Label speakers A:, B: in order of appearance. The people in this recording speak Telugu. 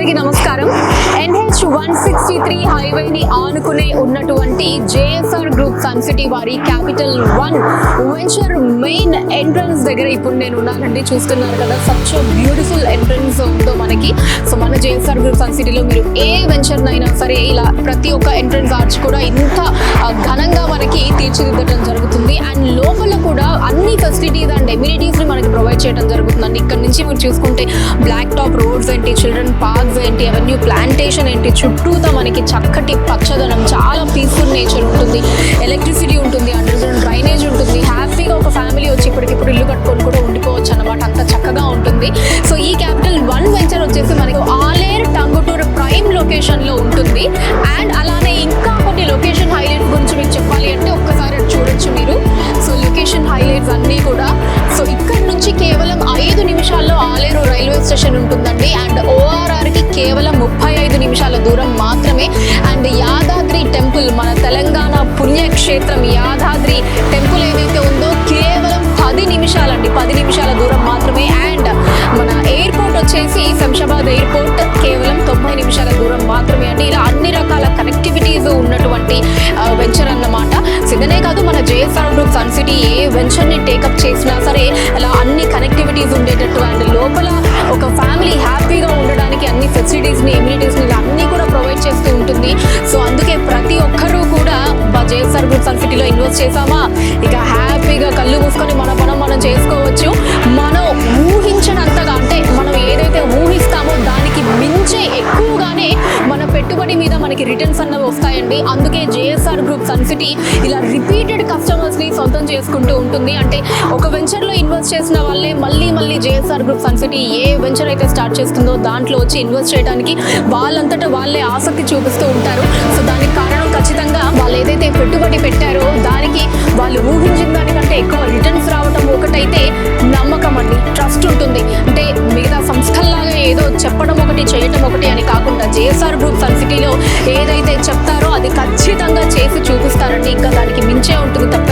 A: అందరికీ నమస్కారం. NH 163 హైవేని ఆనుకునే ఉన్నటువంటి JSR గ్రూప్ సన్ సిటీ వారి క్యాపిటల్ 1 వెంచర్ మెయిన్ ఎంట్రన్స్ దగ్గర ఇప్పుడు నేను ఉన్నానండి. చూస్తున్నారు కదా, సచ్ బ్యూటిఫుల్ ఎంట్రన్స్ ఉందో మనకి. సో మన JSR గ్రూప్ సన్ సిటీలో మీరు ఏ వెంచర్ అయినా సరే ఇలా ప్రతి ఒక్క ఎంట్రన్స్ ఆర్చ్ కూడా ఇంత ఘనంగా మనకి తీర్చిదిద్దడం జరుగుతుంది. అండ్ లోపల కూడా అన్ని ఫెసిలిటీస్ అండ్ ఎమ్యూనిటీస్ ని మనకి ప్రొవైడ్ చేయడం జరుగుతుందండి. ఇక్కడ నుంచి మీరు చూసుకుంటే బ్లాక్ టాప్ రోడ్స్ ఏంటి, చిల్డ్రన్ పార్క్స్ ఏంటి, అవెన్యూ ప్లాంటేషన్ ఏంటి, చుట్టూతో మనకి చక్కటి పచ్చదనం, చాలా పీస్ఫుల్ నేచర్ ఉంటుంది, ఎలక్ట్రిసిటీ ఉంటుంది, అండర్ గ్రౌండ్ డ్రైనేజ్ ఉంటుంది. హ్యాపీగా ఒక ఫ్యామిలీ వచ్చి ఇప్పటికిప్పుడు ఇల్లు కట్టుకొని కూడా ఉండిపోవచ్చు అన్నమాట, అంత చక్కగా ఉంటుంది. సో ఈ క్యాపిటల్ 1 వెంచర్ వచ్చేసి మనకు ఆలేరు టంగుటూరు ప్రైమ్ లొకేషన్ లో ఉంటుంది. అండ్ అలానే ఇంకా కొన్ని లొకేషన్ హైలైట్స్ గురించి మీకు చెప్పాలి అంటే ఒక్కసారి చూడొచ్చు మీరు. సో లొకేషన్ హైలైట్స్ అన్నీ కూడా, సో ఇక్కడ నుంచి కేవలం 5 నిమిషాల్లో ఆలేరు రైల్వే స్టేషన్ ఉంటుందండి. అండ్ ORR కి కేవలం 35 నిమిషాల దూరం మాత్రమే. అండ్ యాదాద్రి టెంపుల్, మన తెలంగాణ పుణ్యక్షేత్రం యాదాద్రి టెంపుల్ ఏదైతే ఉందో కేవలం 10 నిమిషాలండి, 10 నిమిషాల దూరం మాత్రమే. అండ్ మన ఎయిర్పోర్ట్ వచ్చేసి శంషాబాద్ ఎయిర్పోర్ట్ కేవలం 90 నిమిషాల దూరం మాత్రమే అండి. ఇలా అన్ని రకాల కనెక్టివిటీస్ ఉన్నటువంటి వెంచర్ అన్నమాట. ఇదనే కాదు, మన JSR గ్రూప్ సన్ సిటీ ఏ వెంచర్ ని టేకప్ చేసినా సరే అలా అన్ని కనెక్టివిటీస్ ఉండేటట్టు అండ్ లోపల ఒక ఫ్యామిలీ హ్యాపీగా ఉండడానికి అన్ని ఫెసిలిటీస్ ని, ఎమ్యూనిటీస్ ని అన్ని కూడా ప్రొవైడ్ చేస్తూ ఉంటుంది. సో అందుకే ప్రతి ఒక్కరూ కూడా JSR గ్రూప్ సన్ సిటీలో ఇన్వెస్ట్ చేసామా ఇక హ్యాపీగా కళ్ళు మూసుకొని మన పనం మనం చేసుకోవచ్చు. మనం ఊహించినంతగా, అంటే మనం ఏదైతే ఊహిస్తామో దానికి మించే ఎక్కువగానే మన పెట్టుబడి మీద మనకి రిటర్న్స్ అన్నవి వస్తాయండి. అందుకే JSR గ్రూప్ సన్ సిటీ ఇలా రిపీటెడ్ కస్టమర్స్ ని సొంతం చేసుకుంటూ ఉంటుంది. అంటే ఒక వెంచర్ లో ఇన్వెస్ట్ చేసిన వాళ్ళే మళ్ళీ JSR గ్రూప్ సన్ సిటీ ఏ వెంచర్ అయితే స్టార్ట్ చేస్తుందో దాంట్లో వచ్చి ఇన్వెస్ట్ చేయడానికి వాళ్ళంతటా వాళ్ళే ఆసక్తి చూపిస్తూ ఉంటారు. సో దానికి కారణం ఖచ్చితంగా వాళ్ళు ఏదైతే పెట్టుబడి పెట్టారో దానికి వాళ్ళు ఊహించిన దానికంటే ఎక్కువ రిటర్న్స్ రావడం ఒకటైతే నమ్మకం అండి, ట్రస్ట్ ఉంటుంది. అంటే మిగతా సంస్థల్లాగా ఏదో చెప్పడం ఒకటి చేయటం ఒకటి అని కాకుండా JSR గ్రూప్ సన్ సిటీలో ఏదైతే చెప్తారో అది ఖచ్చితంగా చేసి చూపిస్తారండి. ఇంకా దానికి మించే ఉంటుంది తప్ప